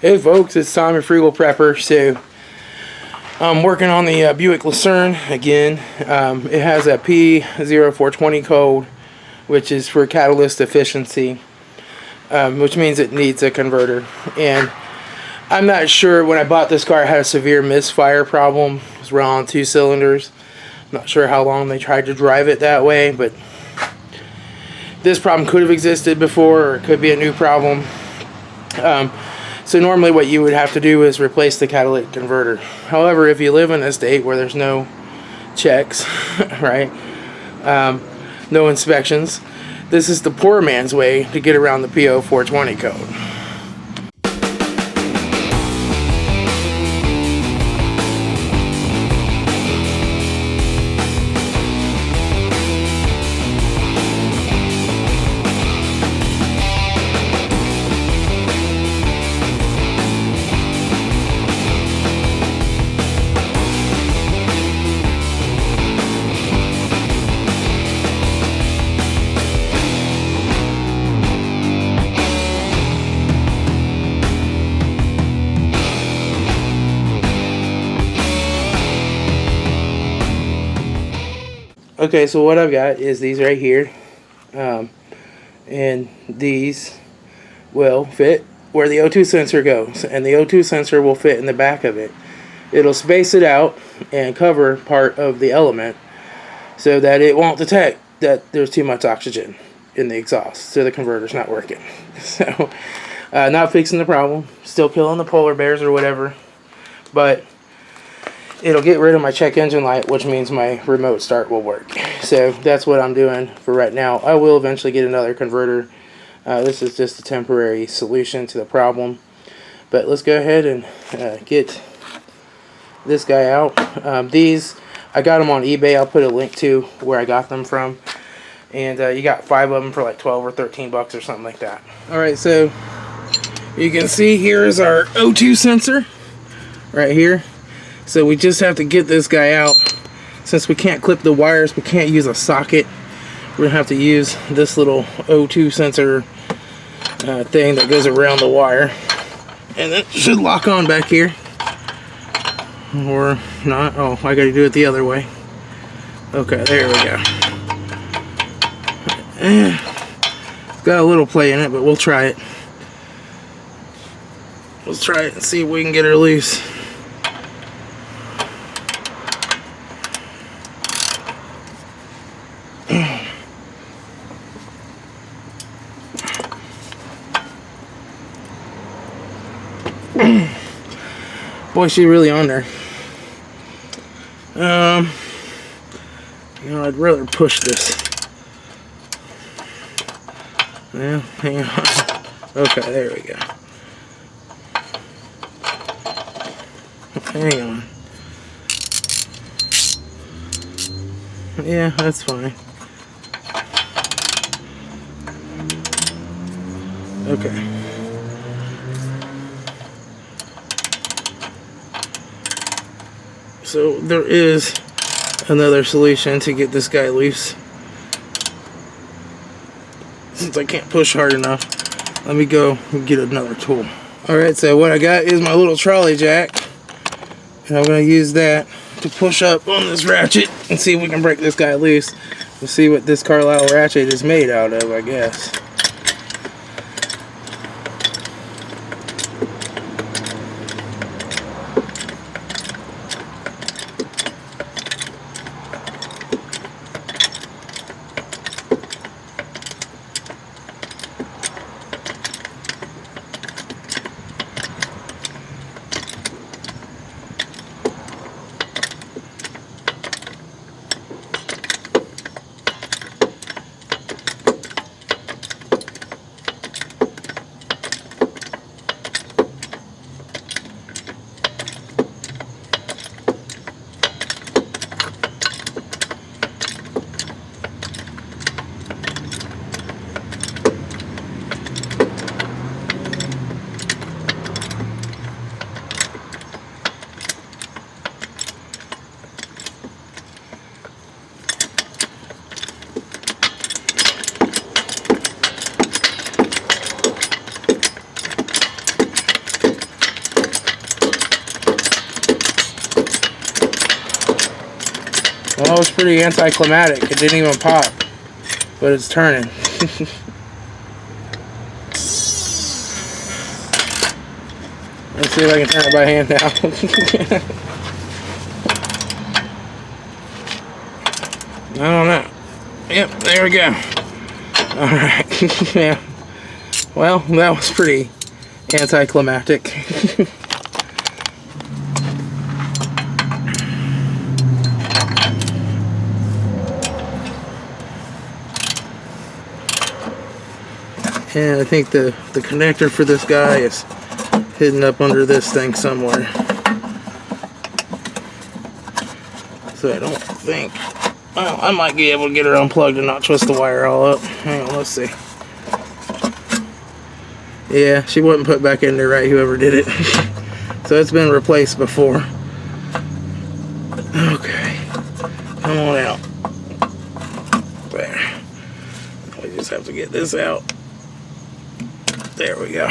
Hey folks, it's Simon Frugal Prepper. So I'm working on the Buick Lucerne again. It has a P0420 code, which is for catalyst efficiency, which means it needs a converter. And I'm not sure, when I bought this car, it had a severe misfire problem. It was run on 2 cylinders. I'm not sure how long they tried to drive it that way, but this problem could have existed before, or it could be a new problem. So normally what you would have to do is replace the catalytic converter. However, if you live in a state where there's no checks, right, no inspections, this is the poor man's way to get around the P0420 code. Okay, so what I've got is these right here, and these will fit where the O2 sensor goes, and the O2 sensor will fit in the back of it. It'll space it out and cover part of the element so that it won't detect that there's too much oxygen in the exhaust, so the converter's not working. So, not fixing the problem, still killing the polar bears or whatever, but it'll get rid of my check engine light, which means my remote start will work. So that's what I'm doing for right now. I will eventually get another converter. This is just a temporary solution to the problem. But let's go ahead and get this guy out. These, I got them on eBay. I'll put a link to where I got them from. And you got 5 of them for like 12 or 13 bucks or something like that. Alright, so you can see here is our O2 sensor right here. So we just have to get this guy out. Since we can't clip the wires, we can't use a socket. We're gonna have to use this little O2 sensor thing that goes around the wire, and it should lock on back here, or not. Oh, I gotta do it the other way. Okay, there we go. It's got a little play in it, but we'll try it. Let's try it and see if we can get her loose. Boy, she's really on there. You know, I'd rather push this. Yeah, hang on. Okay, there we go. Hang on. Yeah, that's fine. Okay. So there is another solution to get this guy loose. Since I can't push hard enough, let me go and get another tool. Alright, so what I got is my little trolley jack. And I'm going to use that to push up on this ratchet and see if we can break this guy loose. We'll see what this Carlisle ratchet is made out of, I guess. Well, it was pretty anticlimactic. It didn't even pop, but it's turning. Let's see if I can turn it by hand now. I don't know. Yep, there we go. Alright. Yeah. Well, that was pretty anticlimactic. And I think the connector for this guy is hidden up under this thing somewhere. So I don't think... Well, I might be able to get her unplugged and not twist the wire all up. Hang on, let's see. Yeah, she wasn't put back in there right, whoever did it. So it's been replaced before. Okay. Come on out. There. We just have to get this out. There we go.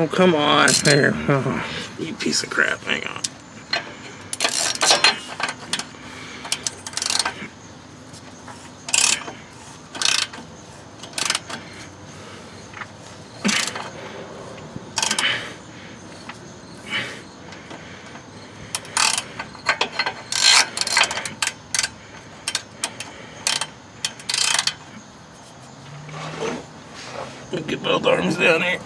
Oh, come on. There. Oh, you piece of crap. Hang on. Get both arms down here.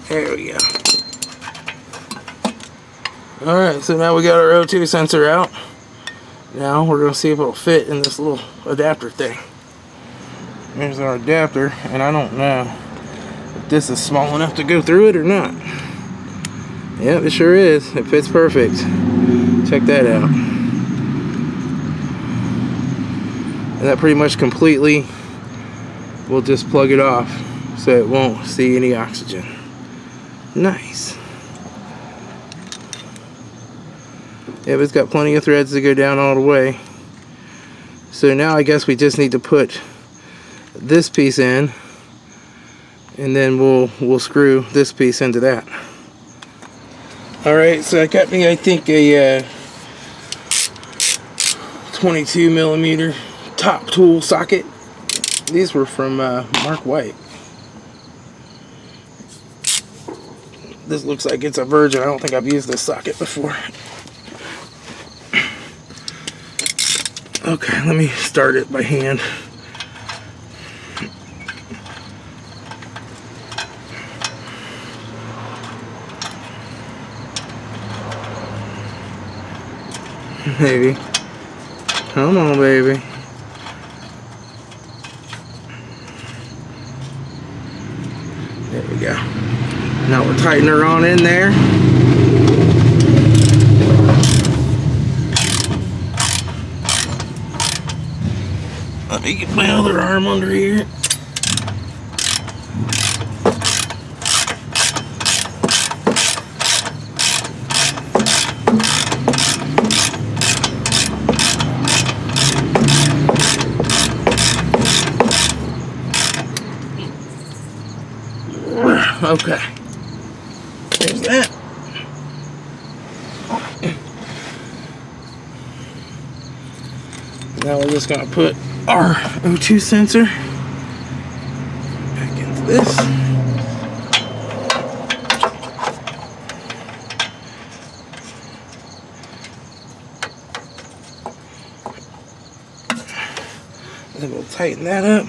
There we go. Alright, so now we got our O2 sensor out. Now we're going to see if it'll fit in this little adapter thing. There's our adapter, and I don't know if this is small enough to go through it or not. Yep, it sure is. It fits perfect. Check that out. And that pretty much completely will just plug it off so it won't see any oxygen. Nice. Yep, it's got plenty of threads to go down all the way. So now I guess we just need to put this piece in, and then we'll screw this piece into that. Alright, so I got me, I think, a 22 millimeter top tool socket. These were from Mark White. This looks like it's a Virgin. I don't think I've used this socket before. Okay, let me start it by hand. Maybe. Come on, baby. There we go. Now we'll tighten her on in there. Let me get my other arm under here. Okay. There's that. Now we're just going to put our O2 sensor back into this. Then we'll tighten that up.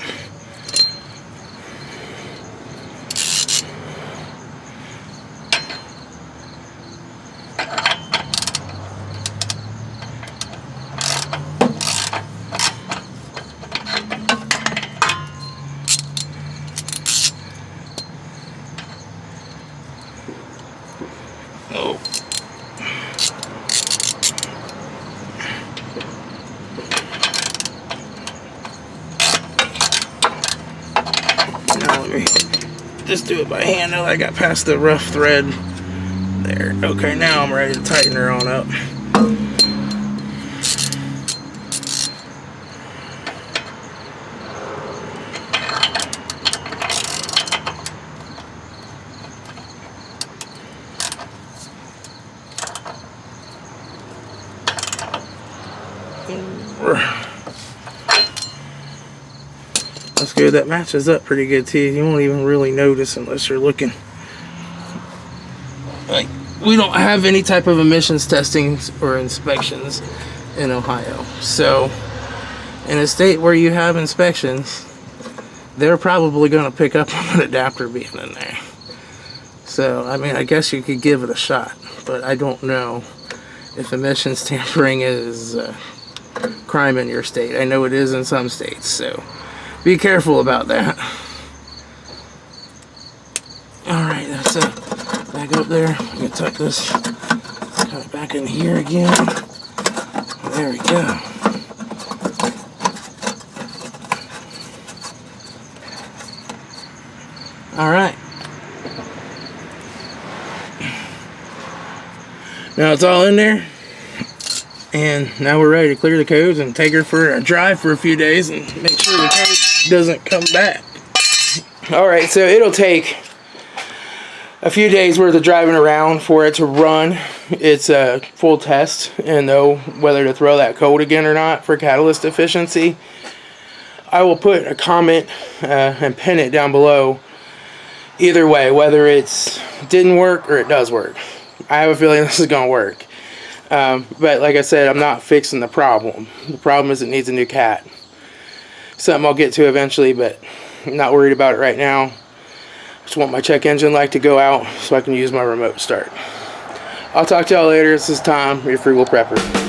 Oh. Now let me just do it by hand now that I got past the rough thread there. Okay, now I'm ready to tighten her on up. That's good. That matches up pretty good too. You won't even really notice unless you're looking. Like, we don't have any type of emissions testing or inspections in Ohio. So in a state where you have inspections, they're probably going to pick up on an adapter being in there. So I mean, I guess you could give it a shot, but I don't know if emissions tampering is crime in your state. I know it is in some states, so be careful about that. Alright, that's it. Back up there. I'm going to tuck this kind of back in here again. There we go. Alright. Now it's all in there. And now we're ready to clear the codes and take her for a drive for a few days and make sure the code doesn't come back. Alright, so it'll take a few days worth of driving around for it to run its full test and know whether to throw that code again or not for catalyst efficiency. I will put a comment and pin it down below either way, whether it's didn't work or it does work. I have a feeling this is going to work. But like I said, I'm not fixing the problem. The problem is it needs a new cat. Something I'll get to eventually, but I'm not worried about it right now. Just want my check engine light to go out so I can use my remote start. I'll talk to y'all later. This is Tom, your Frugal Prepper.